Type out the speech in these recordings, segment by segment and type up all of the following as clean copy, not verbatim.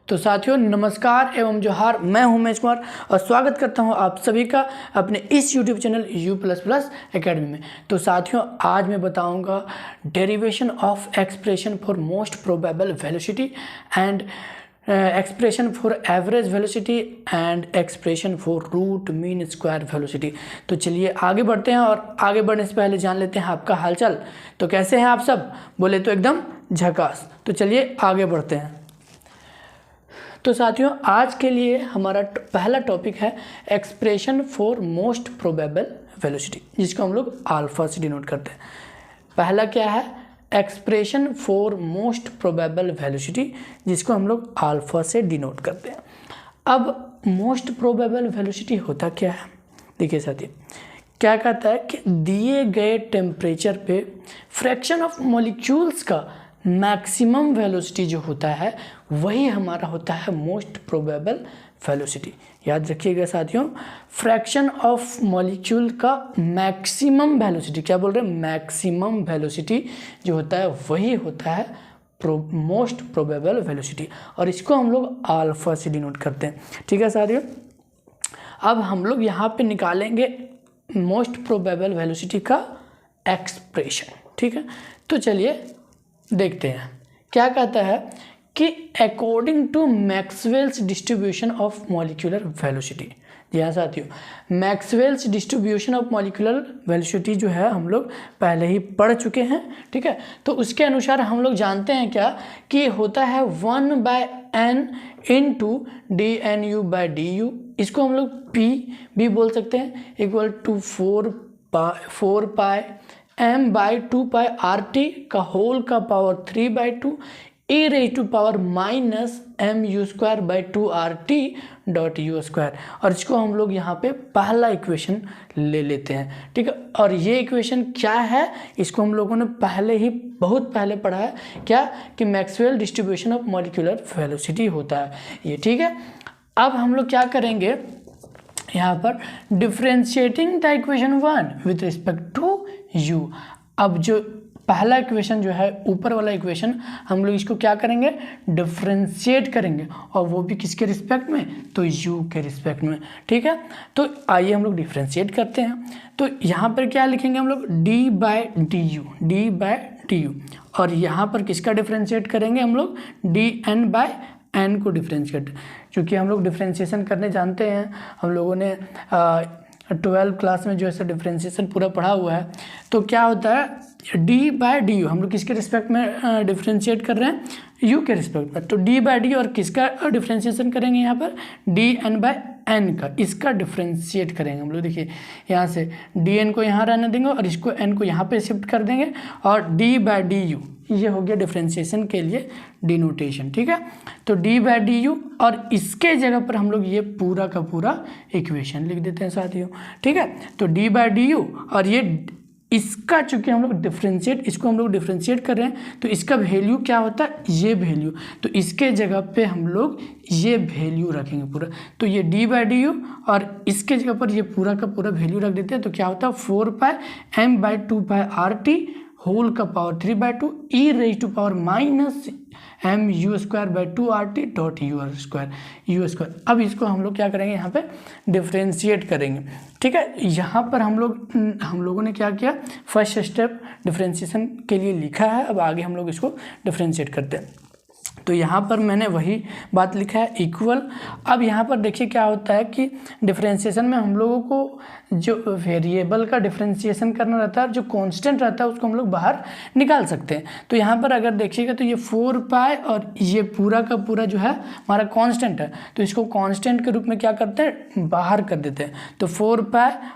तो साथियों नमस्कार एवं जोहार, मैं हूं उमेश कुमार और स्वागत करता हूं आप सभी का अपने इस YouTube चैनल U++ एकेडमी में। तो साथियों आज मैं बताऊंगा derivation of expression for most probable velocity and expression for average velocity and expression for root mean square velocity. तो चलिए आगे बढ़ते हैं और आगे बढ़ने से पहले जान लेते हैं आपका हालचाल। तो कैसे हैं आप सब? बोले तो एकदम झकास। तो चलिए आगे बढ़ते हैं। तो साथियों आज के लिए हमारा पहला टॉपिक है expression for most probable velocity, जिसको हम लोग अल्फा से डिनोट करते हैं। पहला क्या है? Expression for most probable velocity, जिसको हम लोग अल्फा से डिनोट करते हैं। अब मोस्ट प्रोबेबल वेलोसिटी होता क्या है? देखिए साथियों, क्या कहता है कि दिए गए टेम्परेचर पे फ्रैक्शन ऑफ मॉलिक्यूल्स का मैक्सिमम वेलोसिटी जो होता है वही हमारा होता है मोस्ट प्रोबेबल वेलोसिटी। याद रखिएगा साथियों, फ्रैक्शन ऑफ मॉलिक्यूल का मैक्सिमम वेलोसिटी, क्या बोल रहे हैं? मैक्सिमम वेलोसिटी जो होता है वही होता है मोस्ट प्रोबेबल वेलोसिटी, और इसको हम लोग अल्फा से डिनोट करते हैं। ठीक है साथियों, अब हम लोग यहाँ पे निकालेंगे मोस्ट प्रोबेबल वेलोसिटी का एक्सप्रेशन। ठीक है, तो चलिए देखते हैं क्या कहता है कि according to Maxwell's distribution of molecular velocity. जी हाँ साथियों, Maxwell's distribution of molecular velocity जो है हम लोग पहले ही पढ़ चुके हैं। ठीक है, तो उसके अनुसार हम लोग जानते हैं क्या कि होता है 1/n इंटू dnu/du। इसको हम लोग p भी बोल सकते हैं, इक्वल टू 4 m/2 RT का होल का पावर 3/2 e⁻⁻(mu²/2 RT/u²। और इसको हम लोग यहाँ पे पहला इक्वेशन ले लेते हैं। ठीक है, और ये इक्वेशन क्या है? इसको हम लोगों ने बहुत पहले पढ़ा है, क्या कि Maxwell distribution of molecular velocity होता है ये। ठीक है, अब हम लोग क्या करेंगे यहाँ पर, differentiating the equation 1 with respect to u। अब जो पहला इक्वेशन जो है, ऊपर वाला इक्वेशन, हम लोग इसको क्या करेंगे? डिफ्रेंशिएट करेंगे, और वो भी किसके रिस्पेक्ट में? तो u के रिस्पेक्ट में। ठीक है, तो आइए हम लोग डिफ्रेंशिएट करते हैं। तो यहाँ पर क्या लिखेंगे हम लोग? d/du, और यहाँ पर किसका डिफ्रेंशिएट करेंगे हम लोग? dn/n को डिफ्रेंशिएट, क्योंकि हम लोग डिफ्रेंशिएशन करने जानते हैं, हम लोगों ने 12th क्लास में जो है डिफ्रेंशिएशन पूरा पढ़ा हुआ है। तो क्या होता है? d/du हम लोग किसके रिस्पेक्ट में डिफ्रेंशिएट कर रहे हैं? u के रिस्पेक्ट में। तो d/du और किसका डिफ्रेंशिएशन करेंगे यहाँ पर? dn/n का, इसका डिफ्रेंशिएट करेंगे हम लोग। देखिए यहाँ से dn को यहाँ रहने देंगे और इसको n को यहाँ पे शिफ्ट कर देंगे, और d/du ये हो गया डिफ्रेंशिएशन के लिए डिनोटेशन। ठीक है, तो d/du, और इसके जगह पर हम लोग ये पूरा का पूरा इक्वेशन लिख देते हैं साथियों। ठीक है, तो d/du, और ये इसका चूंकि हम लोग इसको हम लोग डिफ्रेंशिएट कर रहे हैं, तो इसका वैल्यू क्या होता है? ये वैल्यू, तो इसके जगह पे हम लोग ये वैल्यू रखेंगे पूरा। तो ये d/du और इसके जगह पर ये पूरा का पूरा वैल्यू रख देते हैं। तो क्या होता है? 4πm/2 RT होल का पावर 3/2 e⁻⁻(mu²/2 RT/u²। अब इसको हम लोग क्या करेंगे? यहाँ पे डिफ्रेंशिएट करेंगे। ठीक है, यहाँ पर हम लोगों ने क्या किया? फर्स्ट स्टेप डिफ्रेंशिएशन के लिए लिखा है। अब आगे हम लोग इसको डिफ्रेंशिएट करते हैं। तो यहाँ पर मैंने वही बात लिखा है, इक्वल। अब यहाँ पर देखिए क्या होता है कि डिफ्रेंशिएशन में हम लोगों को जो वेरिएबल का डिफ्रेंशिएशन करना रहता है, जो कांस्टेंट रहता है, उसको हम लोग बाहर निकाल सकते हैं। तो यहाँ पर अगर देखिएगा तो ये 4π और ये पूरा का पूरा जो है हमारा कांस्टेंट है, तो इसको कांस्टेंट के रूप में क्या करते हैं? बाहर कर देते हैं। तो 4π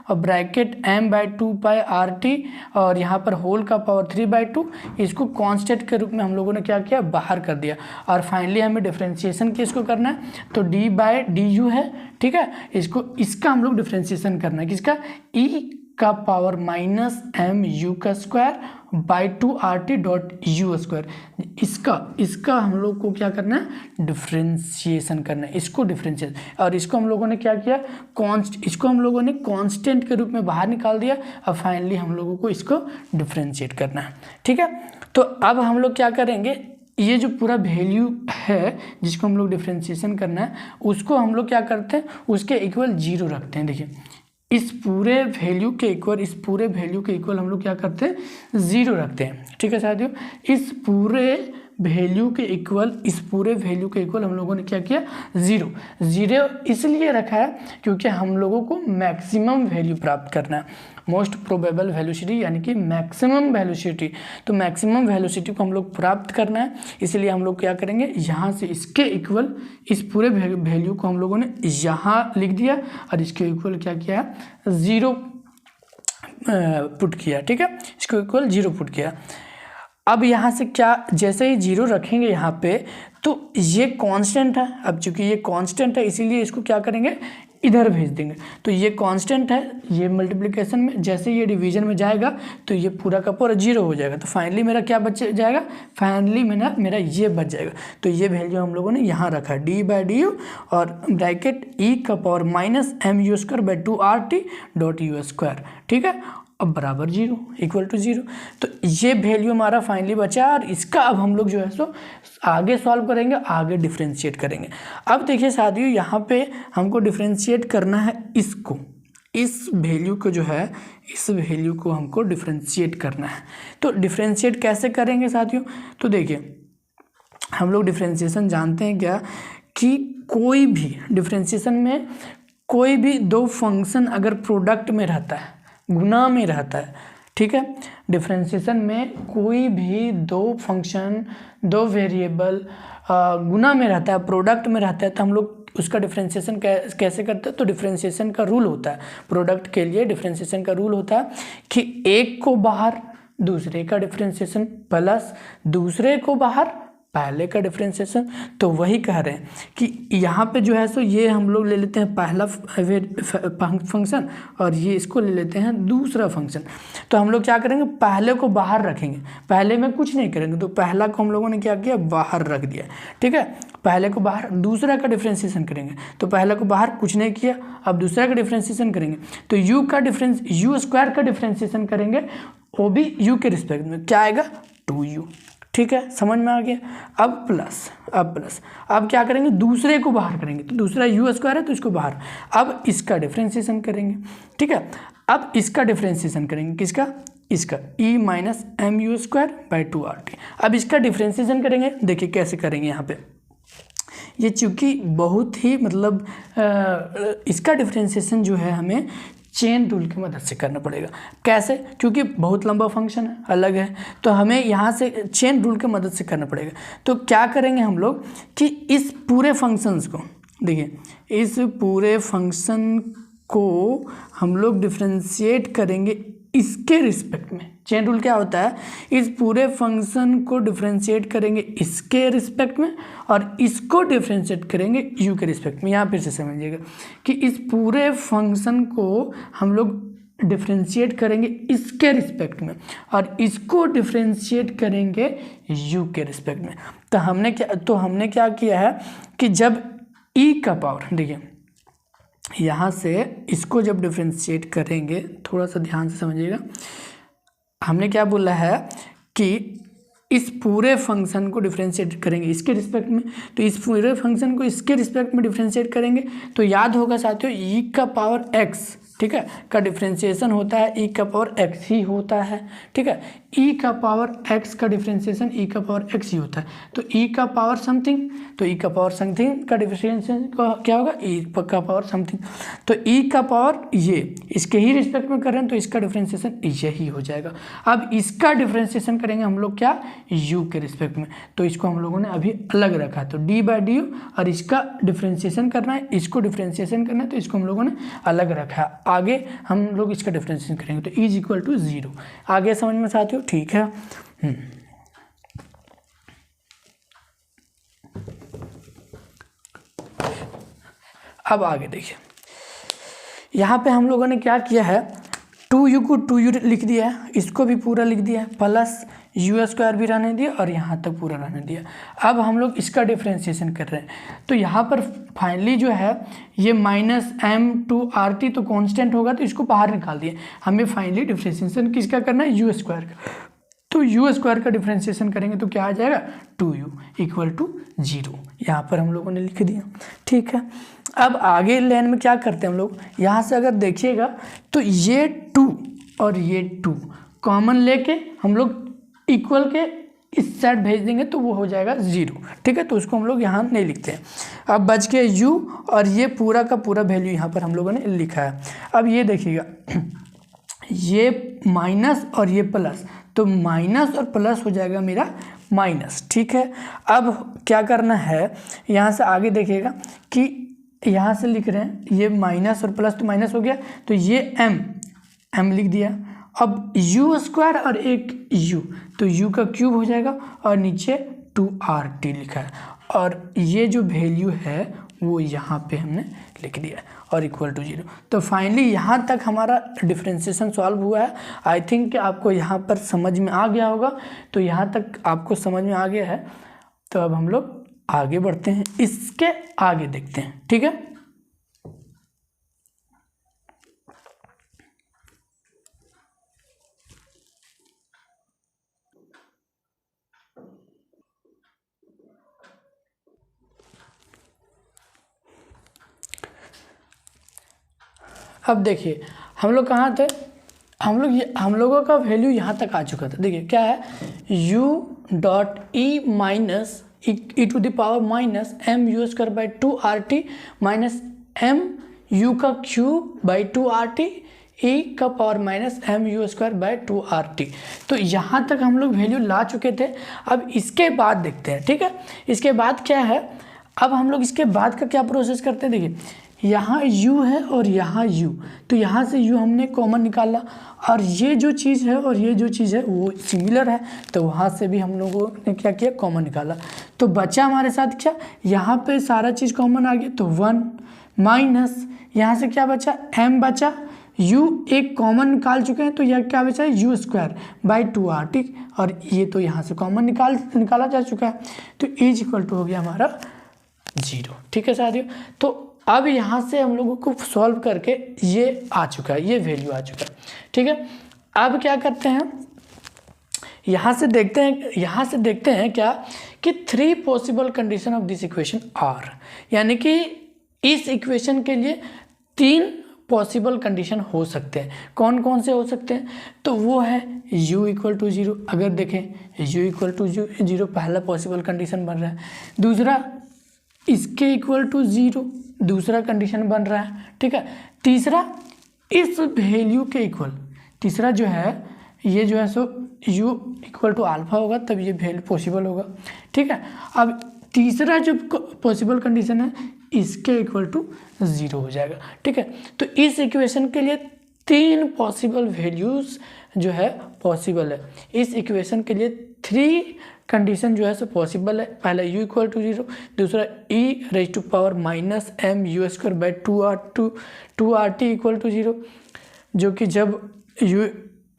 और ब्रैकेट m/2 RT और यहाँ पर होल का पावर 3/2, इसको कांस्टेंट के रूप में हम लोगों ने क्या किया? बाहर कर दिया। और फाइनली हमें डिफ्रेंशिएशन किसको करना है? तो d/du है। ठीक है, इसका हम लोग डिफ्रेंशिएशन करना है, किसका? e का पावर -mu²/2 RT/u²। इसका हम लोग को क्या करना है? डिफ्रेंशिएशन करना है, इसको डिफ्रेंशिएट। और इसको हम लोगों ने क्या किया? इसको हम लोगों ने कांस्टेंट के रूप में बाहर निकाल दिया। अब फाइनली हम लोगों को इसको डिफ्रेंशिएट करना है। ठीक है, तो अब हम लोग क्या करेंगे? ये जो पूरा वैल्यू है जिसको हम लोग डिफ्रेंशिएशन करना है उसको हम लोग क्या करते हैं, उसके इक्वल 0 रखते हैं। देखिए इस पूरे वैल्यू के इक्वल हम लोग क्या करते हैं, 0 रखते हैं। ठीक है साथियों, इस पूरे वैल्यू के इक्वल हम लोगों ने क्या किया, 0 इसलिए रखा है क्योंकि हम लोगों को मैक्सिमम वैल्यू प्राप्त करना है, मोस्ट प्रोबेबल वेलोसिटी यानी कि मैक्सिमम वेलोसिटी। तो मैक्सिमम वेलोसिटी को हम लोग प्राप्त करना है, इसलिए हम लोग क्या करेंगे, यहाँ से इसके इक्वल इस पूरे वैल्यू को हम लोगों ने यहाँ लिख दिया और इसके इक्वल क्या किया, 0 पुट किया। ठीक है, इसको इक्वल 0 पुट किया। अब यहाँ से क्या, जैसे ही 0 रखेंगे यहाँ पे तो ये कांस्टेंट है। अब चूंकि ये कांस्टेंट है इसीलिए इसको क्या करेंगे, इधर भेज देंगे। तो ये कांस्टेंट है, ये मल्टीप्लिकेशन में जैसे ये डिवीजन में जाएगा तो ये पूरा का पूरा 0 हो जाएगा। तो फाइनली मेरा क्या बच जाएगा, फाइनली मेरा ये बच जाएगा। तो ये वैल्यू हम लोगों ने यहाँ रखा है d/du और ब्रैकेट e⁻m⁻²/2RT.u²। ठीक है, अब बराबर 0 इक्वल टू 0। तो ये वैल्यू हमारा फाइनली बचा और इसका अब हम लोग जो है सो आगे सॉल्व करेंगे, आगे डिफ्रेंशिएट करेंगे। अब देखिए साथियों, यहाँ पे हमको डिफ्रेंशिएट करना है इसको, इस वैल्यू को जो है, इस वैल्यू को हमको डिफ्रेंशिएट करना है। तो डिफ्रेंशिएट कैसे करेंगे साथियों, तो देखिए हम लोग डिफ्रेंशिएशन जानते हैं क्या, कि कोई भी डिफ्रेंशिएशन में कोई भी दो फंक्शन अगर प्रोडक्ट में रहता है, गुना में रहता है, ठीक है, डिफ्रेंशिएशन में कोई भी दो फंक्शन, दो वेरिएबल गुना में रहता है, प्रोडक्ट में रहता है, तो हम लोग उसका डिफ्रेंशिएशन कैसे करते हैं। तो डिफ्रेंशिएशन का रूल होता है, प्रोडक्ट के लिए डिफ्रेंशिएशन का रूल होता है कि एक को बाहर दूसरे का डिफ्रेंशिएशन प्लस दूसरे को बाहर पहले का डिफ्रेंशिएशन। तो वही कह रहे हैं कि यहाँ पे जो है सो ये हम लोग ले लेते हैं पहला फंक्शन और ये इसको ले लेते हैं दूसरा फंक्शन। तो हम लोग क्या करेंगे, पहले को बाहर रखेंगे, पहले में कुछ नहीं करेंगे। तो पहला को हम लोगों ने क्या किया, बाहर रख दिया। ठीक है, पहले को बाहर, दूसरा का डिफ्रेंशिएशन करेंगे। तो पहले को बाहर कुछ नहीं किया, अब दूसरा का डिफ्रेंशिएशन करेंगे। तो u स्क्वायर का डिफ्रेंशिएशन करेंगे, वो भी u के रिस्पेक्ट में, क्या आएगा, 2u। ठीक है, समझ में आ गया। अब प्लस अब क्या करेंगे, दूसरे को बाहर करेंगे। तो दूसरा u स्क्वायर है तो इसको बाहर, अब इसका डिफ्रेंशिएशन करेंगे। ठीक है, अब इसका डिफ्रेंशिएशन करेंगे, किसका, इसका e⁻mu²/2RT। अब इसका डिफ्रेंशिएशन करेंगे, देखिए कैसे करेंगे। यहाँ पे ये चूँकि बहुत ही मतलब इसका डिफ्रेंशिएशन जो है हमें चेन रूल की मदद से करना पड़ेगा। कैसे, क्योंकि बहुत लंबा फंक्शन है, अलग है, तो हमें यहाँ से चेन रूल की मदद से करना पड़ेगा। तो क्या करेंगे हम लोग कि इस पूरे फंक्शंस को, देखिए इस पूरे फंक्शन को हम लोग डिफ्रेंशिएट करेंगे इसके रिस्पेक्ट में। चेन रूल क्या होता है, इस पूरे फंक्शन को डिफ्रेंशिएट करेंगे इसके रिस्पेक्ट में और इसको डिफ्रेंशिएट करेंगे u के रिस्पेक्ट में। यहाँ फिर से समझिएगा कि इस पूरे फंक्शन को हम लोग डिफ्रेंशिएट करेंगे इसके रिस्पेक्ट में और इसको डिफ्रेंशिएट करेंगे u के रिस्पेक्ट में। तो हमने क्या किया है कि जब e का पावर, देखिए यहाँ से इसको जब डिफ्रेंशिएट करेंगे, थोड़ा सा ध्यान से समझिएगा, हमने क्या बोला है कि इस पूरे फंक्शन को डिफ्रेंशिएट करेंगे इसके रिस्पेक्ट में। तो इस पूरे फंक्शन को इसके रिस्पेक्ट में डिफ्रेंशिएट करेंगे तो याद होगा साथियों, e का पावर x, ठीक है, का डिफ्रेंशिएशन होता है e का पावर x ही होता है। ठीक है, e का पावर x का डिफ्रेंशिएशन e का पावर x ही होता है। तो e का पावर समथिंग, तो e का पावर समथिंग का डिफ्रेंशिएशन क्या होगा, e का पावर समथिंग। तो e का पावर ये इसके ही रिस्पेक्ट में कर रहे हैं तो इसका डिफ्रेंशिएशन यही हो जाएगा। अब इसका डिफ्रेंशिएशन करेंगे हम लोग क्या, u के रिस्पेक्ट में। तो इसको हम लोगों ने अभी अलग रखा है, तो d/du और इसका डिफ्रेंशिएशन करना है, इसको डिफ्रेंशिएशन करना है, तो इसको हम लोगों ने अलग रखा है। आगे हम लोग इसका डिफ्रेंशिएशन करेंगे तो e = 0। आगे समझ में साथियों, ठीक है। अब आगे देखिए, यहाँ पे हम लोगों ने क्या किया है, 2u को 2u लिख दिया है, इसको भी पूरा लिख दिया है, प्लस u² भी रहने दिया और यहाँ तक पूरा रहने दिया। अब हम लोग इसका डिफ्रेंशिएशन कर रहे हैं तो यहाँ पर फाइनली जो है ये -m2RT तो कांस्टेंट होगा तो इसको बाहर निकाल दिए। हमें फाइनली डिफ्रेंशिएशन किसका करना है, u² का। तो यू स्क्वायर का डिफ्रेंशिएशन करेंगे तो क्या आ जाएगा 2u इक्वल टू 0। यहाँ पर हम लोगों ने लिख दिया, ठीक है। अब आगे लाइन में क्या करते हैं हम लोग, यहाँ से अगर देखिएगा तो ये 2 और ये 2 कॉमन लेके हम लोग इक्वल के इस साइड भेज देंगे तो वो हो जाएगा 0, ठीक है। तो उसको हम लोग यहाँ नहीं लिखते हैं। अब बच के u और ये पूरा का पूरा वैल्यू यहाँ पर हम लोगों ने लिखा है। अब ये देखिएगा ये माइनस और ये प्लस, तो माइनस और प्लस हो जाएगा मेरा माइनस, ठीक है। अब क्या करना है, यहाँ से आगे देखिएगा कि यहाँ से लिख रहे हैं ये माइनस और प्लस, तो माइनस हो गया तो ये m लिख दिया। अब यू स्क्वायर और एक u, तो u का क्यूब हो जाएगा और नीचे 2RT लिखा है और ये जो वैल्यू है वो यहाँ पे हमने लिख दिया और इक्वल टू 0। तो फाइनली यहाँ तक हमारा डिफरेंशिएशन सॉल्व हुआ है। आई थिंक कि आपको यहाँ पर समझ में आ गया होगा। तो यहाँ तक आपको समझ में आ गया है, तो अब हम लोग आगे बढ़ते हैं, इसके आगे देखते हैं, ठीक है। अब देखिए हम लोग कहाँ थे, हम लोगों का वैल्यू यहाँ तक आ चुका था। देखिए क्या है, u dot e minus e to the power minus m u square by 2RT minus m u का क्यूब बाई 2RT ई का power minus m u square by 2RT। तो यहाँ तक हम लोग वैल्यू ला चुके थे। अब इसके बाद देखते हैं, ठीक है। इसके बाद क्या है, अब हम लोग इसके बाद का क्या प्रोसेस करते हैं। देखिए यहाँ u है और यहाँ u, तो यहाँ से u हमने कॉमन निकाला और ये जो चीज़ है और ये जो चीज़ है वो सिमिलर है, तो वहाँ से भी हम लोगों ने क्या किया, कॉमन निकाला। तो बचा हमारे साथ क्या, यहाँ पे सारा चीज़ कॉमन आ गया, तो 1 माइनस यहाँ से क्या बचा, m बचा, u एक कॉमन निकाल चुके हैं, तो यह क्या बचा है यू स्क्वायर बाई 2RT और ये तो यहाँ से कॉमन निकाला जा चुका है, तो इज इक्वल टू हो गया हमारा 0, ठीक है साथियों। तो अब यहाँ से हम लोगों को सॉल्व करके ये आ चुका है, ये वैल्यू आ चुका है, ठीक है। अब क्या करते हैं, यहाँ से देखते हैं क्या कि 3 possible condition of this equation are, यानी कि इस इक्वेशन के लिए 3 पॉसिबल कंडीशन हो सकते हैं। कौन कौन से हो सकते हैं, तो वो है u इक्वल टू 0। अगर देखें u इक्वल टू 0 पहला पॉसिबल कंडीशन बन रहा है, दूसरा इसके इक्वल टू 0 दूसरा कंडीशन बन रहा है, ठीक है। तीसरा इस वैल्यू के इक्वल, तीसरा जो है ये जो है सो u इक्वल टू अल्फा होगा तब ये वैल्यू पॉसिबल होगा, ठीक है। अब तीसरा जो पॉसिबल कंडीशन है इसके इक्वल टू 0 हो जाएगा, ठीक है। तो इस इक्वेशन के लिए 3 पॉसिबल वैल्यूज़ जो है पॉसिबल है। इस इक्वेशन के लिए 3 कंडीशन जो है सो पॉसिबल है। पहला u इक्वल टू 0, दूसरा e raise to power minus m u square by 2RT equal to 0, जो कि जब u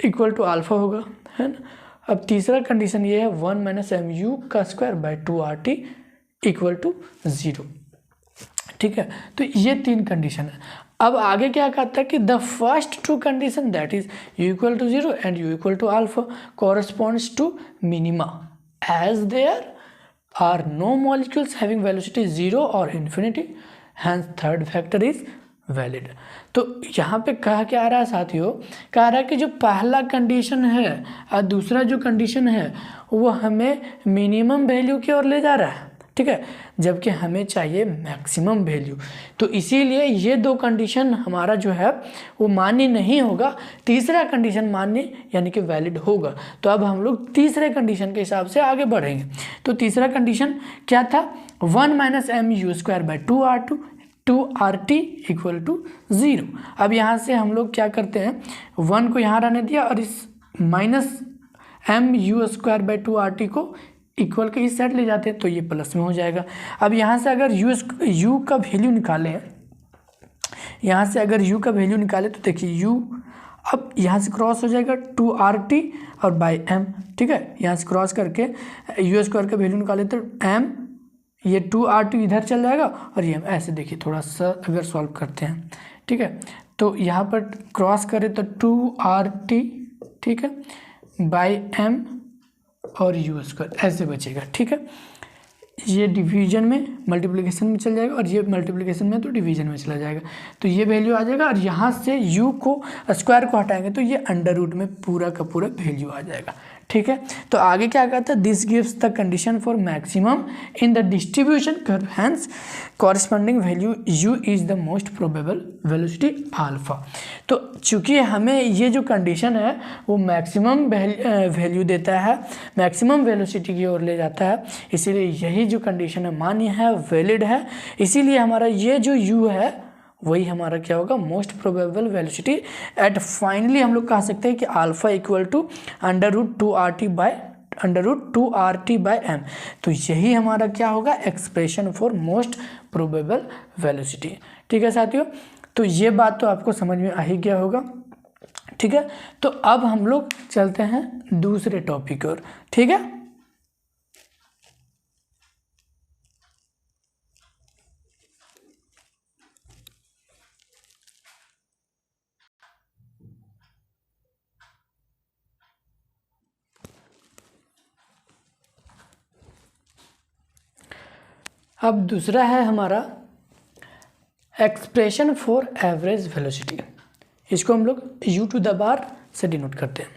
इक्वल टू अल्फा होगा, है ना। अब तीसरा कंडीशन ये है 1 माइनस एम यू का square by 2RT equal to 0, ठीक है। तो ये 3 कंडीशन है। अब आगे क्या कहता है कि the first 2 condition that is u equal to 0 and u equal to alpha corresponds to minima as there are no molecules having velocity 0 or infinity, hence third factor is valid। तो यहाँ पे कहा क्या आ रहा है साथियों, कह रहा है कि जो पहला कंडीशन है और दूसरा जो कंडीशन है वो हमें मिनिमम वैल्यू की ओर ले जा रहा है, ठीक है, जबकि हमें चाहिए मैक्सिमम वैल्यू। तो इसीलिए ये 2 कंडीशन हमारा जो है वो मान्य नहीं होगा, तीसरा कंडीशन मान्य यानी कि वैलिड होगा। तो अब हम लोग तीसरे कंडीशन के हिसाब से आगे बढ़ेंगे। तो तीसरा कंडीशन क्या था, 1 minus m u square by 2RT equal to 0। अब यहाँ से हम लोग क्या करते हैं, 1 को यहाँ रहने दिया और इस minus m u square by 2RT को इक्वल के इस साइड ले जाते हैं तो ये प्लस में हो जाएगा। अब यहाँ से अगर u का वैल्यू निकालें, यहाँ से अगर u का वैल्यू निकालें तो देखिए u अब यहाँ से क्रॉस हो जाएगा 2RT और बाई m, ठीक है। यहाँ से क्रॉस करके u स्क्वायर का वैल्यू निकालें तो m, ये 2RT इधर चल जाएगा और ये m ऐसे। देखिए थोड़ा सा अगर सॉल्व करते हैं, ठीक है, तो यहाँ पर क्रॉस करें तो 2RT, ठीक है, बाई m और यू स्क्वायर ऐसे बचेगा। ठीक है, ये डिवीजन में मल्टीप्लिकेशन में चल जाएगा और ये मल्टीप्लिकेशन में तो डिवीजन में चला जाएगा, तो ये वैल्यू आ जाएगा। और यहाँ से u को स्क्वायर को हटाएंगे तो ये अंडर रूट में पूरा का पूरा वैल्यू आ जाएगा। ठीक है, तो आगे क्या कहता है, this gives the condition for maximum in the distribution curve, hence corresponding value u is the most probable velocity alpha. तो चूंकि हमें ये जो कंडीशन है वो मैक्सिमम वैल्यू देता है, मैक्सिमम वेलोसिटी की ओर ले जाता है, इसीलिए यही जो कंडीशन है मान्य है, वैलिड है, इसीलिए हमारा ये जो u है वही हमारा क्या होगा, most probable velocity at. Finally हम लोग कह सकते हैं कि अल्फा इक्वल टू √2RT/m। तो यही हमारा क्या होगा, expression for most probable velocity. ठीक है साथियों, तो ये बात तो आपको समझ में आ ही गया होगा। ठीक है, तो अब हम लोग चलते हैं दूसरे टॉपिक और। ठीक है, अब दूसरा है हमारा एक्सप्रेशन फॉर एवरेज वेलोसिटी। इसको हम लोग u⁴ से डिनोट करते हैं।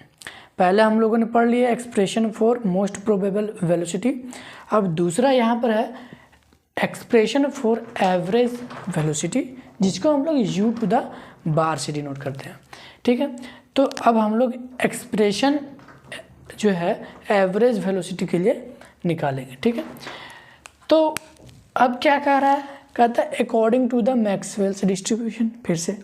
पहले हम लोगों ने पढ़ लिया expression for most probable velocity. अब दूसरा यहाँ पर है एक्सप्रेशन फॉर एवरेज वेलोसिटी, जिसको हम लोग u⁴ से डिनोट करते हैं। ठीक है, तो अब हम लोग एक्सप्रेशन जो है एवरेज वेलोसिटी के लिए निकालेंगे। ठीक है, तो अब क्या कह रहा है, कहता है according to the Maxwell's distribution. फिर से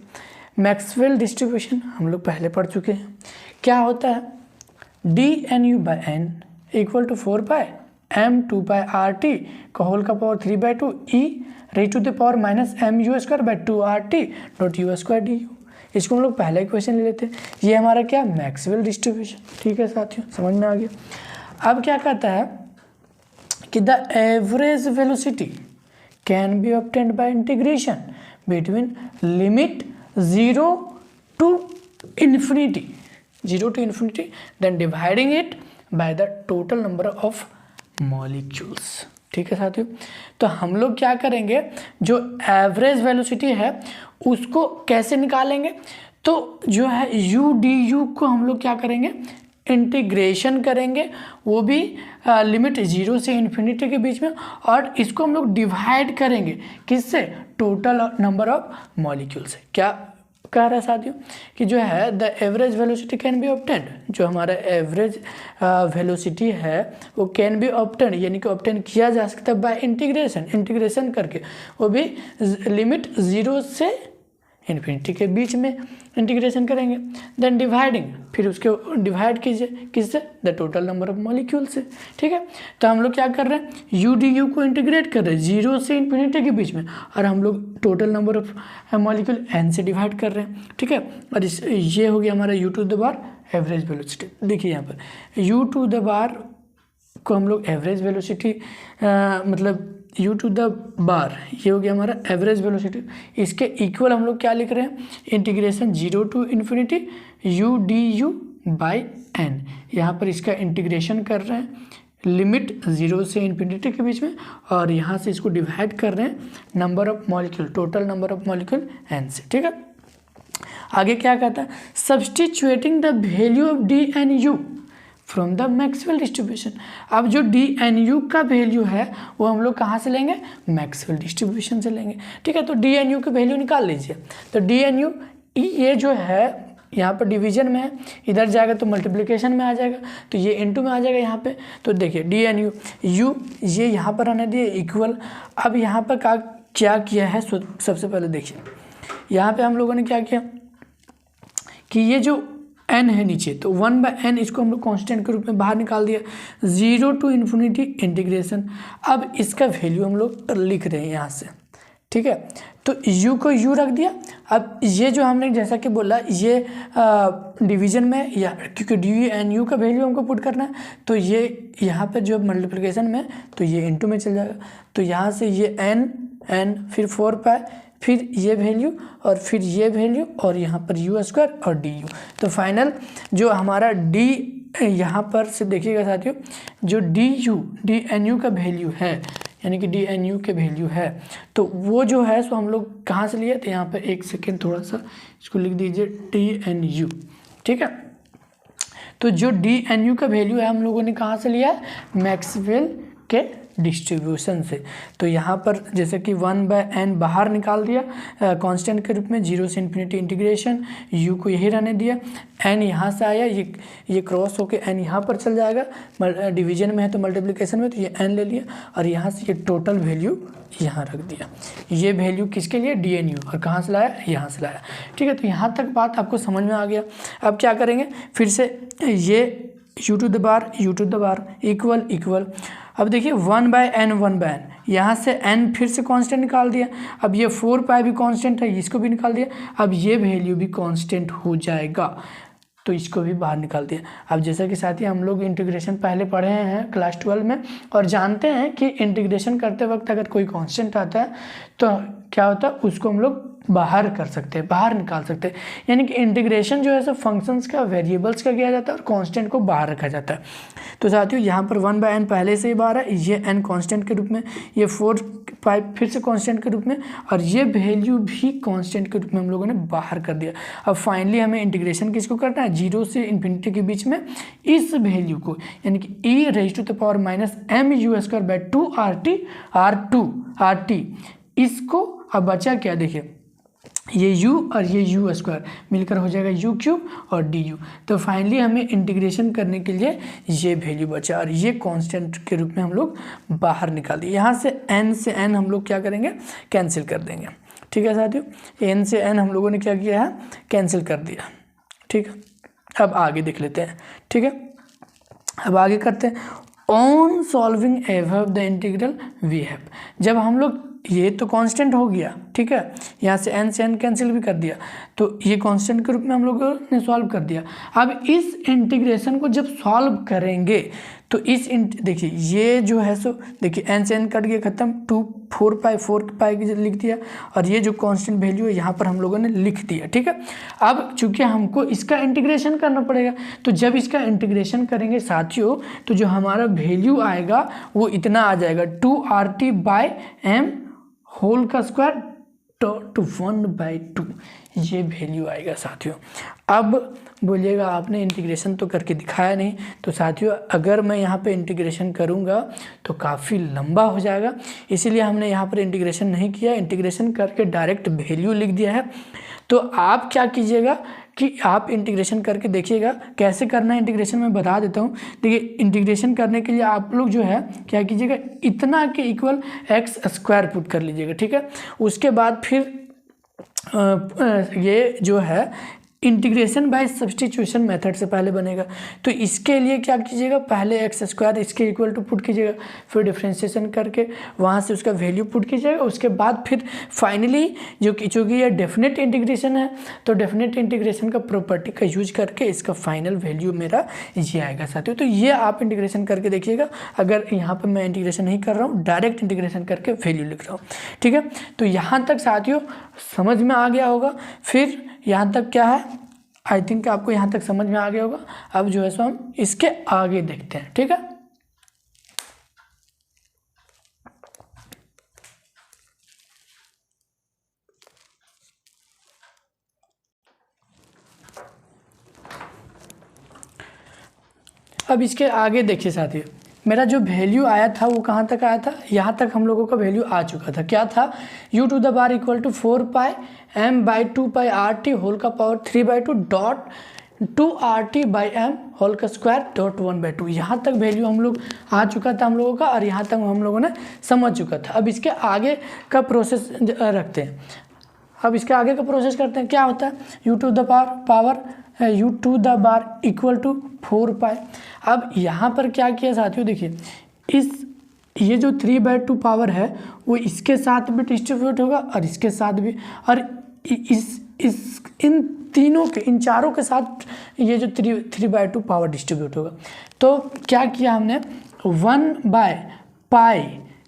मैक्सवेल डिस्ट्रीब्यूशन हम लोग पहले पढ़ चुके हैं। क्या होता है, dnu/n इक्वल टू 4πm2πRT का होल का पावर 3/2 e⁻⁻mu²/2RT.u²du। इसको हम लोग पहले क्वेश्चन ले लेते हैं। ये हमारा क्या, मैक्सवेल डिस्ट्रीब्यूशन। ठीक है साथियों, समझ में आ गया। अब क्या कहता है कि the average velocity can be obtained by integration between limit 0 to infinity then dividing it by the total number of molecules। ठीक है साथियों, तो हम लोग क्या करेंगे, जो एवरेज वेलोसिटी है उसको कैसे निकालेंगे, तो जो है u du को हम लोग क्या करेंगे, इंटीग्रेशन करेंगे, वो भी लिमिट 0 से इन्फिनिटी के बीच में, और इसको हम लोग डिवाइड करेंगे किससे, टोटल नंबर ऑफ मॉलिक्यूल से। क्या कह रहा है साथियों कि जो है the average velocity can be obtained, जो हमारा एवरेज वेलोसिटी है वो कैन बी ऑब्टेन्ड यानी कि ऑब्टेन किया जा सकता है बाय इंटीग्रेशन करके, वो भी लिमिट 0 से इन्फिनिटी के बीच में इंटीग्रेशन करेंगे। देन डिवाइडिंग, फिर उसके डिवाइड कीजिए किससे, the total number of molecule से। ठीक है, तो हम लोग क्या कर रहे हैं, यू डी यू को इंटीग्रेट कर रहे हैं 0 से इन्फिनिटी के बीच में, और हम लोग total number of molecule n से डिवाइड कर रहे हैं। ठीक है, और ये हो गया हमारा u⁴ एवरेज वेलोसिटी। देखिए यहाँ पर u⁴ को हम लोग एवरेज वेलोसिटी मतलब u⁴ ये हो गया हमारा एवरेज वेलोसिटी। इसके इक्वल हम लोग क्या लिख रहे हैं, integration 0 to infinity u du/n। यहाँ पर इसका इंटीग्रेशन कर रहे हैं लिमिट 0 से इन्फिनिटी के बीच में, और यहाँ से इसको डिवाइड कर रहे हैं number of molecule, total number of molecule n से। ठीक है, आगे क्या कहता है, substituting the value of D N U from the Maxwell distribution. अब जो डी एन यू का वैल्यू है वो हम लोग कहाँ से लेंगे, मैक्सवेल डिस्ट्रीब्यूशन से लेंगे। ठीक है, तो डी एन यू की वैल्यू निकाल लीजिए। तो डी एन यू ये जो है यहाँ पर डिवीजन में है, इधर जाएगा तो मल्टीप्लिकेशन में आ जाएगा, तो ये इनटू में आ जाएगा यहाँ पे। तो देखिए डी एन यू ये यहाँ पर आने दिए इक्वल। अब यहाँ पर क्या किया है, सबसे पहले देखिए यहाँ पे हम लोगों ने क्या किया कि ये जो n है नीचे, तो 1/n इसको हम लोग कांस्टेंट के रूप में बाहर निकाल दिया, 0 to इन्फिनिटी इंटीग्रेशन। अब इसका वैल्यू हम लोग लिख रहे हैं यहाँ से। ठीक है, तो u को u रख दिया। अब ये जो हमने जैसा कि बोला ये डिवीजन में, या क्योंकि डी एन यू का वैल्यू हमको पुट करना है, तो ये यहाँ पर जो मल्टीप्लिकेशन में तो ये इनटू में चल जाएगा। तो यहाँ से ये n फिर 4π, फिर ये वैल्यू और फिर ये वैल्यू, और यहाँ पर u² और du। तो फाइनल जो हमारा डी यहाँ पर से देखिएगा साथियों, जो डी एन यू का वैल्यू है, यानी कि डी एन यू के वैल्यू है, तो वो जो है सो हम लोग कहाँ से लिए, तो यहाँ पर एक सेकेंड थोड़ा सा इसको लिख दीजिए, डी एन यू, ठीक है। तो जो डी एन यू का वैल्यू है हम लोगों ने कहाँ से लिया है, मैक्सवेल के डिस्ट्रीब्यूशन से। तो यहाँ पर जैसे कि 1/n बाहर निकाल दिया कांस्टेंट के रूप में, 0 से इन्फिनिटी इंटीग्रेशन, u को यही रहने दिया, n यहाँ से आया, ये क्रॉस होके n यहाँ पर चल जाएगा, डिवीजन में है तो मल्टीप्लिकेशन में, तो ये n ले लिया और यहाँ से ये टोटल वैल्यू यहाँ रख दिया। ये वैल्यू किसके लिए, डी एन यू, और कहाँ से लाया, यहाँ से लाया, ठीक है। तो यहाँ तक बात आपको समझ में आ गया। अब क्या करेंगे, फिर से ये u to the bar equal, अब देखिए 1/n, यहाँ से n फिर से कांस्टेंट निकाल दिया, अब ये 4π भी कांस्टेंट है, इसको भी निकाल दिया, अब ये वैल्यू भी कांस्टेंट हो जाएगा, तो इसको भी बाहर निकाल दिया। अब जैसा कि साथी हम लोग इंटीग्रेशन पहले पढ़े हैं क्लास 12 में, और जानते हैं कि इंटीग्रेशन करते वक्त अगर कोई कांस्टेंट आता है तो क्या होता है, उसको हम लोग बाहर कर सकते हैं, बाहर निकाल सकते हैं। यानी कि इंटीग्रेशन जो है सो फंक्शंस का, वेरिएबल्स का किया जाता है और कांस्टेंट को बाहर रखा जाता है। तो साथियों यहाँ पर 1/n पहले से ही बाहर है, ये n कांस्टेंट के रूप में, ये 4π फिर से कांस्टेंट के रूप में, और ये वैल्यू भी कांस्टेंट के रूप में हम लोगों ने बाहर कर दिया। अब फाइनली हमें इंटीग्रेशन किसको करना है, 0 से इन्फिनिटी के बीच में इस वैल्यू को, यानी कि e⁻⁻m⁻2 RT, इसको अब बचा क्या, देखिए ये u और ये u स्क्वायर मिलकर हो जाएगा u³ और du। तो फाइनली हमें इंटीग्रेशन करने के लिए ये वैल्यू बचा, और ये कांस्टेंट के रूप में हम लोग बाहर निकाल दिए। यहाँ से n से n हम लोग क्या करेंगे, कैंसिल कर देंगे, ठीक है साथियों। n से n हम लोगों ने क्या किया है, कैंसिल कर दिया, ठीक है। अब आगे देख लेते हैं, ठीक है। अब आगे करते हैं, on solving above the integral we have, जब हम लोग, ये तो कांस्टेंट हो गया, ठीक है, यहाँ से n से n कैंसिल भी कर दिया, तो ये कांस्टेंट के रूप में हम लोगों ने सॉल्व कर दिया। अब इस इंटीग्रेशन को जब सॉल्व करेंगे तो देखिए ये जो है सो, देखिए n से n कट गया, खत्म, 4π की लिख दिया, और ये जो कांस्टेंट वैल्यू है यहाँ पर हम लोगों ने लिख दिया, ठीक है। अब चूंकि हमको इसका इंटीग्रेशन करना पड़ेगा, तो जब इसका इंटीग्रेशन करेंगे साथियों, तो जो हमारा वैल्यू आएगा वो इतना आ जाएगा, 2RT/m होल का स्क्वायर to 1/2, ये वैल्यू आएगा साथियों। अब बोलिएगा आपने इंटीग्रेशन तो करके दिखाया नहीं, तो साथियों अगर मैं यहाँ पे इंटीग्रेशन करूँगा तो काफ़ी लंबा हो जाएगा, इसीलिए हमने यहाँ पर इंटीग्रेशन नहीं किया, इंटीग्रेशन करके डायरेक्ट वैल्यू लिख दिया है। तो आप क्या कीजिएगा कि आप इंटीग्रेशन करके देखिएगा, कैसे करना है इंटीग्रेशन मैं बता देता हूँ। देखिए इंटीग्रेशन करने के लिए आप लोग जो है क्या कीजिएगा, इतना के इक्वल x² पुट कर लीजिएगा, ठीक है। उसके बाद फिर ये जो है इंटीग्रेशन बाय सब्स्टिट्यूशन मेथड से पहले बनेगा, तो इसके लिए क्या कीजिएगा, पहले x² इसके इक्वल टू पुट कीजिएगा, फिर डिफ्रेंशिएशन करके वहाँ से उसका वैल्यू पुट कीजिएगा, उसके बाद फिर फाइनली चूँकि ये डेफिनेट इंटीग्रेशन है, तो डेफिनेट इंटीग्रेशन का प्रॉपर्टी का यूज करके इसका फाइनल वैल्यू मेरा ये आएगा साथियों। तो ये आप इंटीग्रेशन करके देखिएगा, अगर यहाँ पर मैं इंटीग्रेशन नहीं कर रहा हूँ, डायरेक्ट इंटीग्रेशन करके वैल्यू लिख रहा हूँ, ठीक है। तो यहाँ तक साथियों समझ में आ गया होगा। फिर यहाँ तक क्या है, आई थिंक आपको यहाँ तक समझ में आ गया होगा। अब जो है सो हम इसके आगे देखते हैं, ठीक है। अब इसके आगे देखिए साथियों, मेरा जो वैल्यू आया था वो कहाँ तक आया था, यहाँ तक हम लोगों का वैल्यू आ चुका था। क्या था, u⁻⁴ = 4πm/2πRT होल का पावर 3/2 डॉट 2RT/m होल का स्क्वायर डॉट 1/2। यहाँ तक वैल्यू हम लोग आ चुका था हम लोगों का, और यहाँ तक हम लोगों ने समझ चुका था। अब इसके आगे का प्रोसेस रखते हैं। अब इसके आगे का प्रोसेस करते हैं। क्या होता है, u⁻⁴ = 4π। अब यहाँ पर क्या किया साथियों, देखिए ये जो 3/2 पावर है वो इसके साथ भी डिस्ट्रीब्यूट होगा और इसके साथ भी, और इन चारों के साथ ये जो 3/2 पावर डिस्ट्रीब्यूट होगा। तो क्या किया हमने, 1/π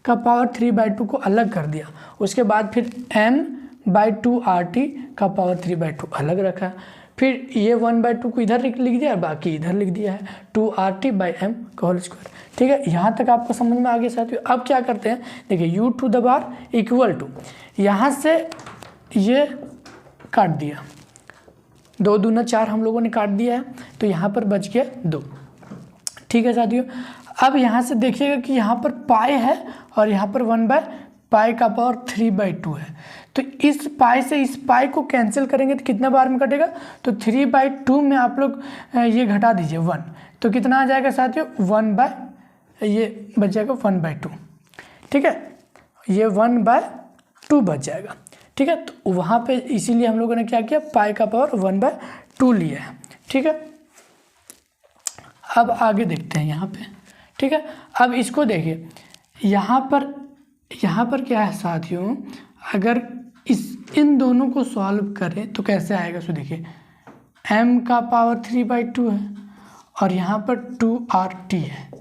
का पावर 3/2 को अलग कर दिया, उसके बाद फिर m/2RT का पावर 3/2 अलग रखा, फिर ये 1/2 को इधर लिख दिया और बाकी इधर लिख दिया है 2RT/m का होल स्क्वायर। ठीक है, यहाँ तक आपको समझ में आ गया साथियों। अब क्या करते हैं, देखिए u² इक्वल टू, यहाँ से ये काट दिया, 2 दूना 4 हम लोगों ने काट दिया है, तो यहाँ पर बच गया 2। ठीक है साथियों, अब यहाँ से देखिएगा कि यहाँ पर पाई है और यहाँ पर 1/π⁴ है। तो इस पाई से इस पाई को कैंसिल करेंगे तो कितना बार में कटेगा, तो 3/2 में आप लोग ये घटा दीजिए 1, तो कितना आ जाएगा साथियों, ये बच जाएगा 1/2। ठीक है, ये 1/2 बच जाएगा। ठीक है, तो वहाँ पे इसीलिए हम लोगों ने क्या किया, π⁴ लिया है। ठीक है, अब आगे देखते हैं यहाँ पे। ठीक है, अब इसको देखिए, यहाँ पर क्या है साथियों, अगर इन दोनों को सॉल्व करें तो कैसे आएगा, सो देखिए m⁴ है और यहाँ पर 2RT है।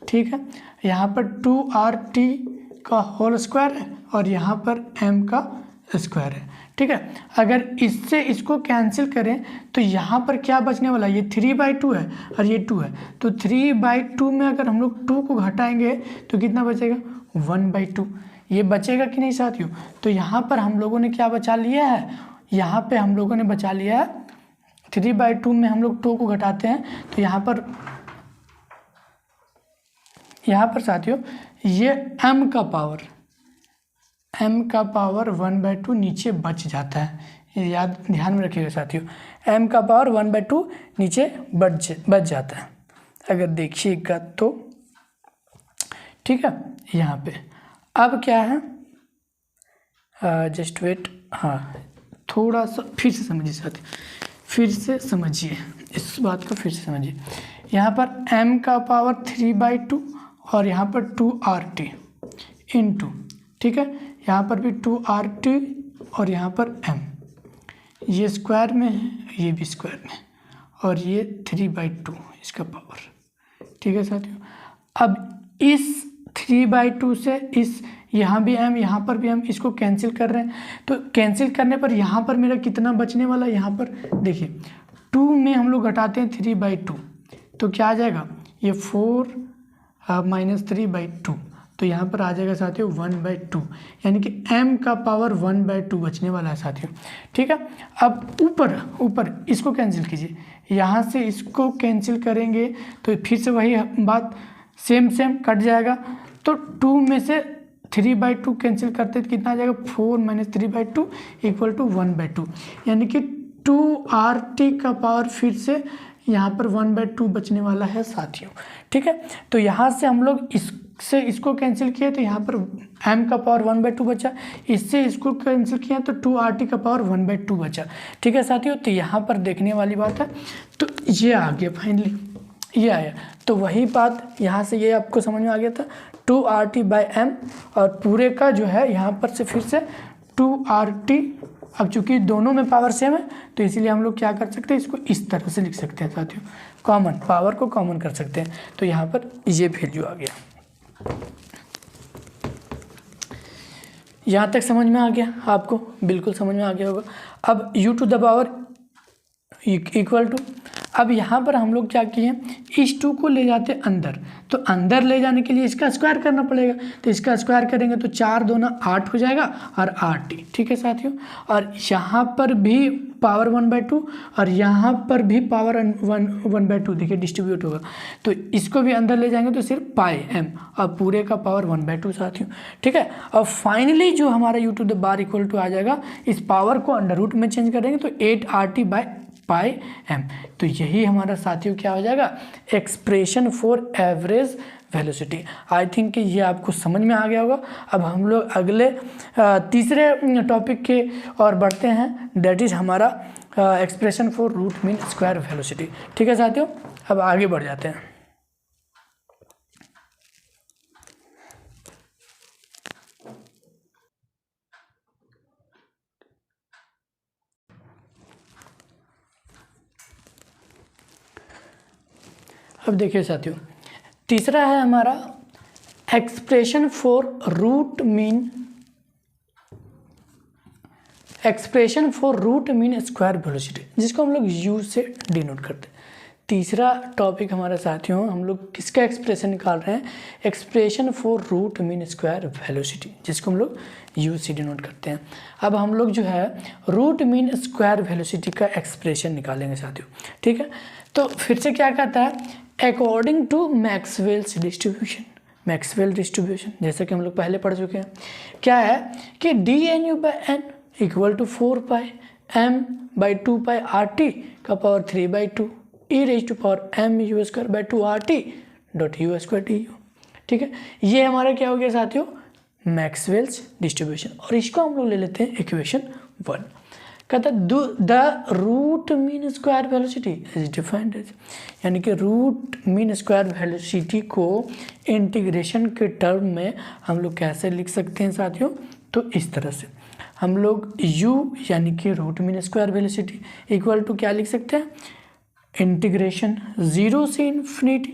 ठीक है, यहाँ पर 2RT का होल स्क्वायर है और यहाँ पर m का स्क्वायर है। ठीक है, अगर इससे इसको कैंसिल करें तो यहाँ पर क्या बचने वाला है, ये 3/2 है और ये 2 है, तो 3/2 में अगर हम लोग 2 को घटाएंगे तो कितना बचेगा, 1/2। ये बचेगा कि नहीं साथियों, तो यहाँ पर हम लोगों ने क्या बचा लिया है, यहाँ पे हम लोगों ने बचा लिया है 3/2 में हम लोग 2 को घटाते हैं तो यहाँ पर साथियों ये m का पावर 1/2 नीचे बच जाता है, ये ध्यान में रखिएगा साथियों, m का पावर 1/2 नीचे बच जाता है, अगर देखिएगा तो। ठीक है, यहाँ पे अब क्या है, जस्ट वेट, हाँ थोड़ा सा फिर से समझिए साथियों, फिर से समझिए इस बात को, फिर से समझिए। यहाँ पर m का पावर 3/2 और यहाँ पर 2RT इंटू, ठीक है, यहाँ पर भी 2RT और यहाँ पर m, ये स्क्वायर में है, ये भी स्क्वायर में, और ये 3/2 इसका पावर। ठीक है साथियों, अब इस 3/2 से इस यहाँ भी m, यहाँ पर भी m, इसको कैंसिल कर रहे हैं, तो कैंसिल करने पर यहाँ पर मेरा कितना बचने वाला है, यहाँ पर देखिए 2 में हम लोग घटाते हैं 3/2 तो क्या आ जाएगा, ये 4 - 3/2, तो यहाँ पर आ जाएगा साथियों 1/2, यानी कि m का पावर 1/2 बचने वाला है साथियों। ठीक है, अब ऊपर इसको कैंसिल कीजिए, यहाँ से इसको कैंसिल करेंगे तो फिर से वही बात, सेम कट जाएगा, तो 2 में से 3/2 कैंसिल करते तो कितना आ जाएगा, 4 - 3/2 = 1/2, यानी कि 2RT का पावर फिर से यहाँ पर 1/2 बचने वाला है साथियों। ठीक है, तो यहाँ से हम लोग इसको कैंसिल किए तो यहाँ पर m का पावर 1/2 बचा, इससे इसको कैंसिल किया तो 2RT का पावर 1/2 बचा। ठीक है साथियों, तो यहाँ पर देखने वाली बात है, तो ये आ गया फाइनली, ये आया, तो वही बात यहाँ से ये आपको समझ में आ गया था 2RT/m, और पूरे का जो है यहाँ पर से फिर से 2RT। अब चूंकि दोनों में पावर सेम है तो इसीलिए हम लोग क्या कर सकते हैं, इसको इस तरह से लिख सकते हैं साथियों, कॉमन पावर को कॉमन कर सकते हैं, तो यहाँ पर ये वैल्यू आ गया। यहाँ तक समझ में आ गया आपको, बिल्कुल समझ में आ गया होगा। अब u⁴ इक्वल टू, अब यहाँ पर हम लोग क्या किए, इस 2 को ले जाते अंदर, तो अंदर ले जाने के लिए इसका स्क्वायर करना पड़ेगा, तो इसका स्क्वायर करेंगे तो 4 दूना 8 हो जाएगा और RT। ठीक है साथियों, और यहाँ पर भी पावर 1/2 और यहाँ पर भी पावर 1/2 देखिए डिस्ट्रीब्यूट होगा, तो इसको भी अंदर ले जाएंगे तो सिर्फ πm और पूरे का पावर 1/2 साथियों। ठीक है, और फाइनली जो हमारा u⁴ इक्वल टू आ जाएगा, इस पावर को अंडर रूट में चेंज करेंगे तो 8RT/πm, तो यही हमारा साथियों क्या हो जाएगा, expression for average velocity. I think कि ये आपको समझ में आ गया होगा। अब हम लोग अगले तीसरे टॉपिक के और बढ़ते हैं, दैट इज़ हमारा expression for root mean square velocity. ठीक है साथियों, अब आगे बढ़ जाते हैं। अब देखिए साथियों, तीसरा है हमारा expression for root mean expression for root mean square velocity, जिसको हम लोग यू से डिनोट करते हैं। तीसरा टॉपिक हमारे साथियों, हम लोग किसका एक्सप्रेशन निकाल रहे हैं, expression for root mean square velocity, जिसको हम लोग यू से डिनोट करते हैं। अब हम लोग जो है रूट मीन स्क्वायर वेलोसिटी का एक्सप्रेशन निकालेंगे साथियों, ठीक है। तो फिर से क्या कहता है, according to Maxwell's distribution, Maxwell distribution जैसे कि हम लोग पहले पढ़ चुके हैं, क्या है कि dnu/n इक्वल टू 4πm/2πRT का पावर 3/2 e⁻m⁻²/2RT डॉट u²du, ठीक है। ये हमारा क्या हो गया साथियों, मैक्सवेल्स डिस्ट्रीब्यूशन, और इसको हम लोग ले लेते हैं इक्वेशन 1। कहता है the root mean square velocity is defined as, यानी कि रूट मीन स्क्वायर वेलोसिटी को इंटीग्रेशन के टर्म में हम लोग कैसे लिख सकते हैं साथियों, तो इस तरह से हम लोग u यानी कि root mean square velocity equal to क्या लिख सकते हैं, इंटीग्रेशन 0 से इन्फिनिटी,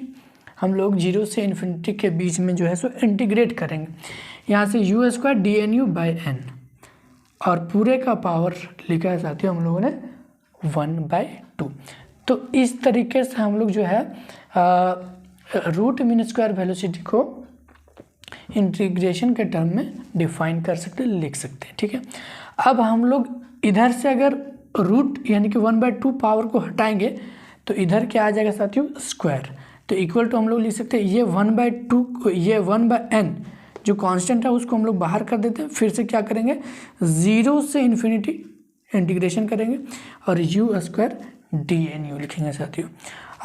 हम लोग 0 से इन्फिनिटी के बीच में जो है सो इंटीग्रेट करेंगे, यहाँ से u² dnu/n, और पूरे का पावर लिखा है साथियों हम लोगों ने 1/2। तो इस तरीके से हम लोग जो है रूट मीन स्क्वायर वेलोसिटी को इंटीग्रेशन के टर्म में डिफाइन कर सकते हैं, लिख सकते हैं, ठीक है। अब हम लोग इधर से अगर रूट यानी कि 1/2 पावर को हटाएंगे तो इधर क्या आ जाएगा साथियों, स्क्वायर, तो इक्वल टू हम लोग लिख सकते हैं ये 1/2 ये 1/n जो कांस्टेंट है उसको हम लोग बाहर कर देते हैं, फिर से क्या करेंगे 0 से इन्फिनिटी इंटीग्रेशन करेंगे और u² dnu लिखेंगे साथियों।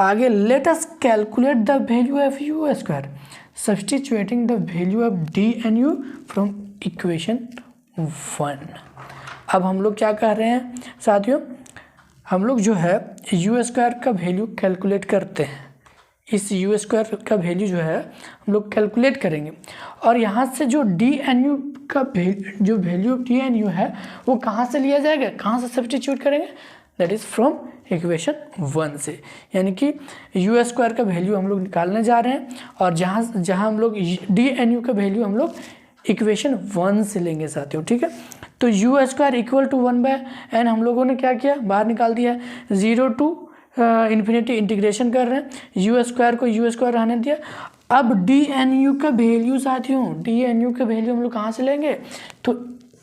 आगे let us calculate the value of u², substituting the value of dnu from equation 1। अब हम लोग क्या कर रहे हैं साथियों, हम लोग जो है u² का वैल्यू कैलकुलेट करते हैं, इस u² का वैल्यू जो है हम लोग कैलकुलेट करेंगे, और यहाँ से जो dnu का जो वैल्यू ऑफ dnu है वो कहाँ से लिया जाएगा, कहाँ से सब्सटीट्यूट करेंगे, दैट इज़ फ्रॉम इक्वेशन 1 से, यानी कि u² का वैल्यू हम लोग निकालने जा रहे हैं, और जहाँ हम लोग dnu का वैल्यू हम लोग इक्वेशन 1 से लेंगे साथियों, ठीक है। तो u² इक्वल टू 1/n हम लोगों ने क्या किया, बाहर निकाल दिया, 0 to इन्फिनिटी इंटीग्रेशन कर रहे हैं, u² को u² रहने दिया। अब dnu का वैल्यू साथियों, dnu का वैल्यू हम लोग कहाँ से लेंगे, तो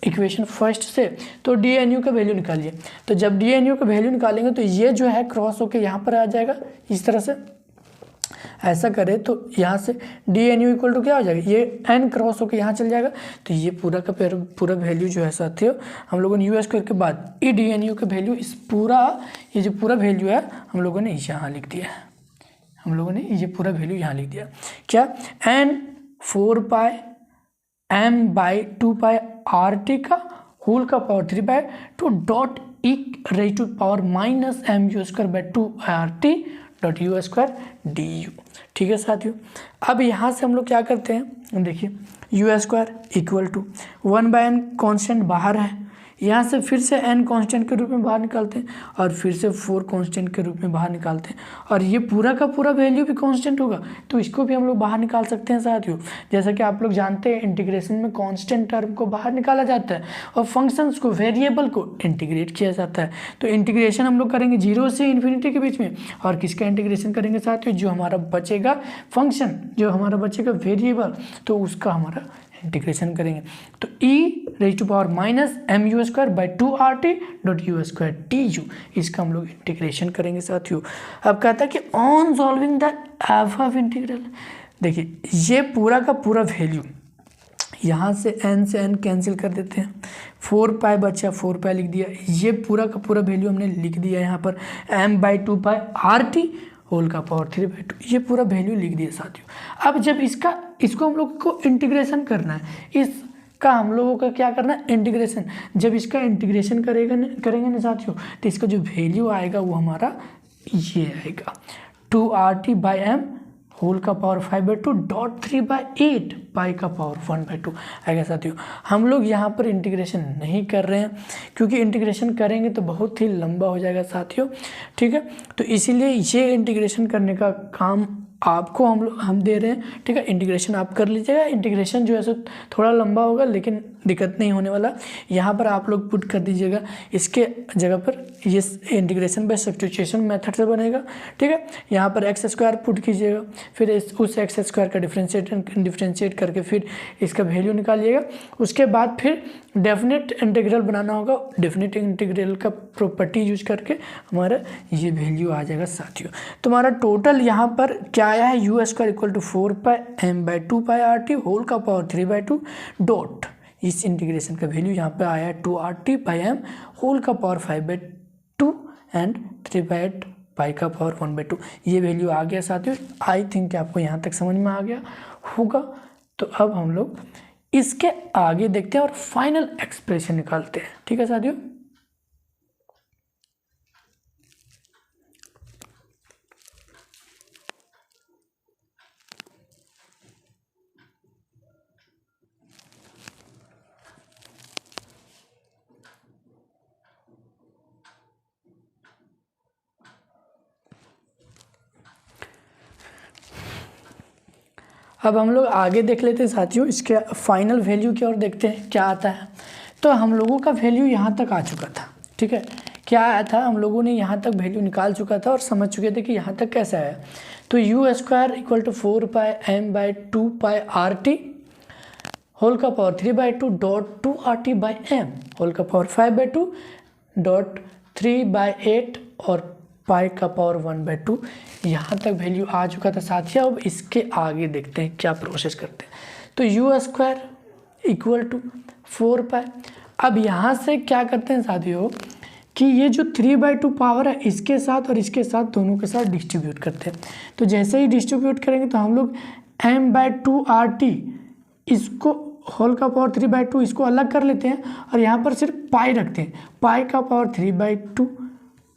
इक्वेशन फर्स्ट से, तो dnu का वैल्यू निकालिए। तो जब dnu का वैल्यू निकालेंगे तो ये जो है क्रॉस होके यहाँ पर आ जाएगा, इस तरह से ऐसा करें तो यहाँ से dnu इक्वल टू क्या हो जाएगा, ये n क्रॉस होकर यहाँ चल जाएगा, तो ये पूरा का पूरा वैल्यू जो है साथियों हम लोगों ने u² के बाद ई dnu का वैल्यू, इस पूरा ये जो पूरा वैल्यू है हम लोगों ने यहाँ लिख दिया है, हम लोगों ने ये पूरा वैल्यू यहाँ लिख दिया, क्या n 4πm/2πRT का होल का power 3/2 dot e⁻m⁻²/2RT dot u² du, ठीक है साथियों। अब यहाँ से हम लोग क्या करते हैं, देखिए u² equal to 1/n constant बाहर है, यहाँ से फिर से n कांस्टेंट के रूप में बाहर निकालते हैं, और फिर से 4 कांस्टेंट के रूप में बाहर निकालते हैं, और ये पूरा का पूरा वैल्यू भी कांस्टेंट होगा, तो इसको भी हम लोग बाहर निकाल सकते हैं साथियों। जैसा कि आप लोग जानते हैं इंटीग्रेशन में कांस्टेंट टर्म को बाहर निकाला जाता है और फंक्शंस को, वेरिएबल को इंटीग्रेट किया जाता है। तो इंटीग्रेशन हम लोग करेंगे 0 से इन्फिनिटी के बीच में, और किसका इंटीग्रेशन करेंगे साथियों, जो हमारा बचेगा फंक्शन, जो हमारा बचेगा वेरिएबल, तो उसका हमारा इंटीग्रेशन करेंगे। तो e⁻m⁻²/2RT डॉट u² du, इसका हम लोग इंटीग्रेशन करेंगे साथियों। अब कहता है कि on solving the F integral, देखिए ये पूरा का पूरा वैल्यू यहाँ से n कैंसिल कर देते हैं, 4π बचा, 4π लिख दिया, ये पूरा का पूरा वैल्यू हमने लिख दिया यहाँ पर m/2πRT होल का पावर 3/2, ये पूरा वैल्यू लिख दिया साथियों। अब जब इसको हम लोग को इंटीग्रेशन करना है, इसका हम लोगों का क्या करना है, इंटीग्रेशन। जब इसका इंटीग्रेशन करेंगे ना साथियों, तो इसका जो वैल्यू आएगा वो हमारा ये आएगा 2RT/m होल का पावर 5/2 डॉट 3/8 पाई का पावर 1/2 आएगा साथियों। हम लोग यहाँ पर इंटीग्रेशन नहीं कर रहे हैं, क्योंकि इंटीग्रेशन करेंगे तो बहुत ही लंबा हो जाएगा साथियों, ठीक है। तो इसीलिए ये इंटीग्रेशन करने का काम आपको हम दे रहे हैं, ठीक है। इंटीग्रेशन आप कर लीजिएगा। इंटीग्रेशन जो है सो थोड़ा लंबा होगा, लेकिन दिक्कत नहीं होने वाला। यहाँ पर आप लोग पुट कर दीजिएगा, इसके जगह पर ये इंटीग्रेशन बाय सब्स्टिट्यूशन मेथड से बनेगा, ठीक है। यहाँ पर एक्स स्क्वायर पुट कीजिएगा, फिर उस एक्स स्क्वायर का डिफ्रेंशिएट करके फिर इसका वैल्यू निकालिएगा। उसके बाद फिर डेफिनेट इंटीग्रल बनाना होगा। डेफिनेट इंटीग्रल का प्रॉपर्टी यूज करके हमारा ये वैल्यू आ जाएगा साथियों। तुम्हारा टोटल यहाँ पर क्या आया है, u square equal to 4πm/2π/RT whole का पावर 3/2 डॉट इस इंटीग्रेशन का वैल्यू यहाँ पे आया है 2RT/m होल का पावर 5/2 एंड 3/π का पावर 1/2। ये वैल्यू आ गया साथियों। आई थिंक आपको यहाँ तक समझ में आ गया होगा। तो अब हम लोग इसके आगे देखते हैं और फाइनल एक्सप्रेशन निकालते हैं, ठीक है साथियों। अब हम लोग आगे देख लेते हैं साथियों, इसके फाइनल वैल्यू की ओर देखते हैं क्या आता है। तो हम लोगों का वैल्यू यहाँ तक आ चुका था, ठीक है। क्या आया था, हम लोगों ने यहाँ तक वैल्यू निकाल चुका था और समझ चुके थे कि यहाँ तक कैसे आया। तो u square equal to 4πm/2πRT whole का पावर 3/2 डॉट 2RT/m होल का पावर 5/2 डॉट 3/8 और पाई का पावर 1/2। यहाँ तक वैल्यू आ चुका था साथियों। अब इसके आगे देखते हैं क्या प्रोसेस करते हैं। तो यू स्क्वायर इक्वल टू 4π। अब यहाँ से क्या करते हैं साथियों कि ये जो 3/2 पावर है इसके साथ और इसके साथ दोनों के साथ डिस्ट्रीब्यूट करते हैं। तो जैसे ही डिस्ट्रीब्यूट करेंगे तो हम लोग m/2RT इसको होल का पावर 3/2 इसको अलग कर लेते हैं और यहाँ पर सिर्फ पाई रखते हैं। पाई का पावर 3/2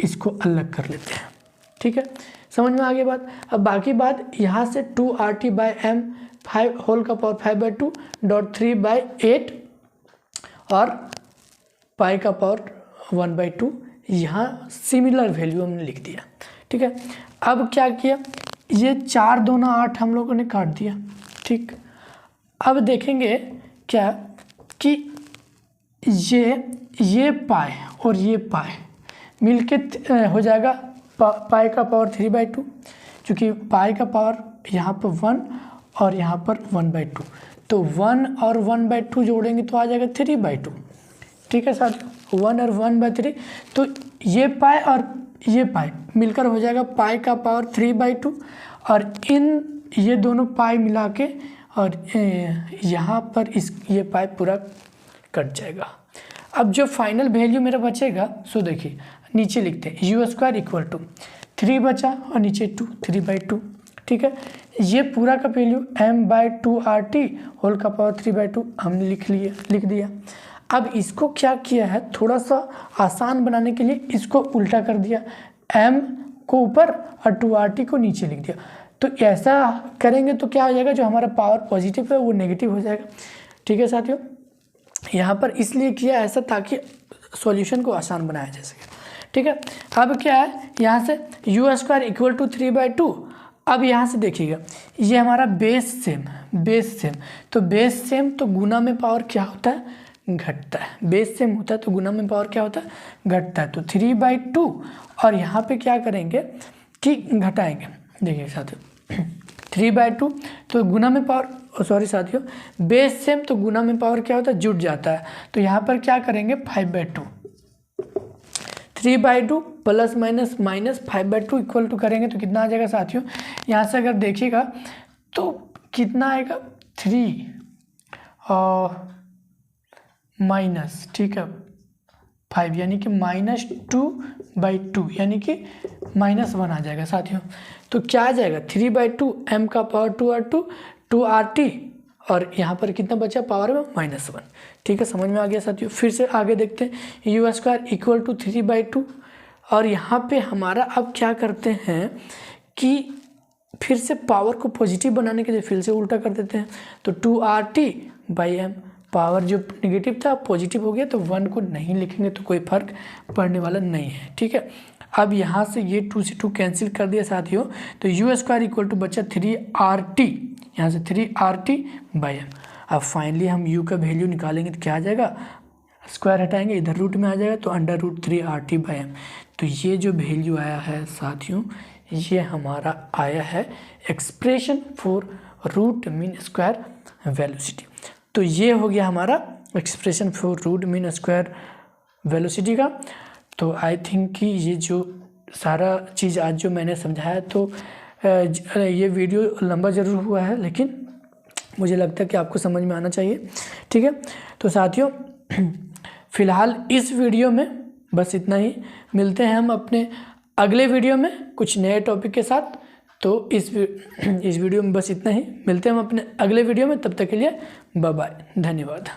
इसको अलग कर लेते हैं, ठीक है। समझ में आ गई बात। अब बाकी बात यहाँ से 2RT/m 5 होल का पावर 5/2 डॉट 3/8 और पाई का पावर 1/2 यहाँ सिमिलर वैल्यू हमने लिख दिया, ठीक है। अब क्या किया, ये 4 दूना 8 हम लोगों ने काट दिया, ठीक। अब देखेंगे क्या कि ये पाई और ये पाई मिलके हो जाएगा पाई का पावर 3/2, क्योंकि पाई का पावर यहाँ पर 1 और यहाँ पर 1/2। तो 1 और 1/2 जोड़ेंगे तो आ जाएगा 3/2, ठीक है साथियों। 1 और 1/3 तो ये पाई और ये पाई मिलकर हो जाएगा पाई का पावर 3/2 और ये दोनों पाई मिला के और यहाँ पर ये पाई पूरा कट जाएगा। अब जो फाइनल वैल्यू मेरा बचेगा सो देखिए नीचे लिखते हैं यू स्क्वायर इक्वल टू 3 बचा और नीचे 2 3/2, ठीक है। ये पूरा का वैल्यू m/2RT होल का पावर 3/2 हमने लिख दिया। अब इसको क्या किया है, थोड़ा सा आसान बनाने के लिए इसको उल्टा कर दिया, m को ऊपर और 2RT को नीचे लिख दिया। तो ऐसा करेंगे तो क्या हो जाएगा, जो हमारा पावर पॉजिटिव है वो नेगेटिव हो जाएगा, ठीक है साथियों। यहाँ पर इसलिए किया ऐसा ताकि सॉल्यूशन को आसान बनाया जा सके, ठीक है। अब क्या है, यहाँ से यू स्क्वायर इक्वल टू 3/2। अब यहाँ से देखिएगा ये हमारा बेस सेम तो बेस सेम तो गुना में पावर क्या होता है, घटता है। बेस सेम होता है तो गुना में पावर क्या होता है, घटता है। तो 3/2 और यहाँ पे क्या करेंगे कि घटाएंगे। देखिए साथियों 3/2 तो गुना में पावर, सॉरी साथियों, बेस सेम तो गुना में पावर क्या होता है, जुट जाता है। तो यहाँ पर क्या करेंगे 5/2, 3/2 प्लस माइनस 5/2 इक्वल टू करेंगे तो कितना आ जाएगा साथियों। यहाँ से अगर देखिएगा तो कितना आएगा 3 और माइनस, ठीक है, 5 यानी कि -2/2 यानी कि -1 आ जाएगा साथियों। तो क्या आ जाएगा 3/2 m का पावर 2 और 2RT और यहाँ पर कितना बचा पावर में -1, ठीक है। समझ में आ गया साथियों। फिर से आगे देखते हैं यू स्क्वायर इक्वल टू 3/2 और यहाँ पे हमारा अब क्या करते हैं कि फिर से पावर को पॉजिटिव बनाने के लिए फिर से उल्टा कर देते हैं। तो 2RT/m पावर जो नेगेटिव था पॉजिटिव हो गया, तो 1 को नहीं लिखेंगे तो कोई फर्क पड़ने वाला नहीं है, ठीक है। अब यहाँ से ये 2 से 2 कैंसिल कर दिया साथियों, तो यू स्क्वायर इक्वल टू बचा 3RT, यहाँ से 3RT/m। अब फाइनली हम u का वैल्यू निकालेंगे तो क्या आ जाएगा, स्क्वायर हटाएंगे इधर रूट में आ जाएगा तो √3RT/m। तो ये जो वैल्यू आया है साथियों, ये हमारा आया है expression for root mean square velocity. तो ये हो गया हमारा expression for root mean square velocity का। तो आई थिंक कि ये जो सारा चीज़ आज जो मैंने समझाया, तो ये वीडियो लंबा ज़रूर हुआ है, लेकिन मुझे लगता है कि आपको समझ में आना चाहिए। ठीक है, तो साथियों फ़िलहाल इस वीडियो में बस इतना ही। मिलते हैं हम अपने अगले वीडियो में कुछ नए टॉपिक के साथ। तो इस वीडियो में बस इतना ही। मिलते हैं हम अपने अगले वीडियो में, तब तक के लिए बाय बाय, धन्यवाद।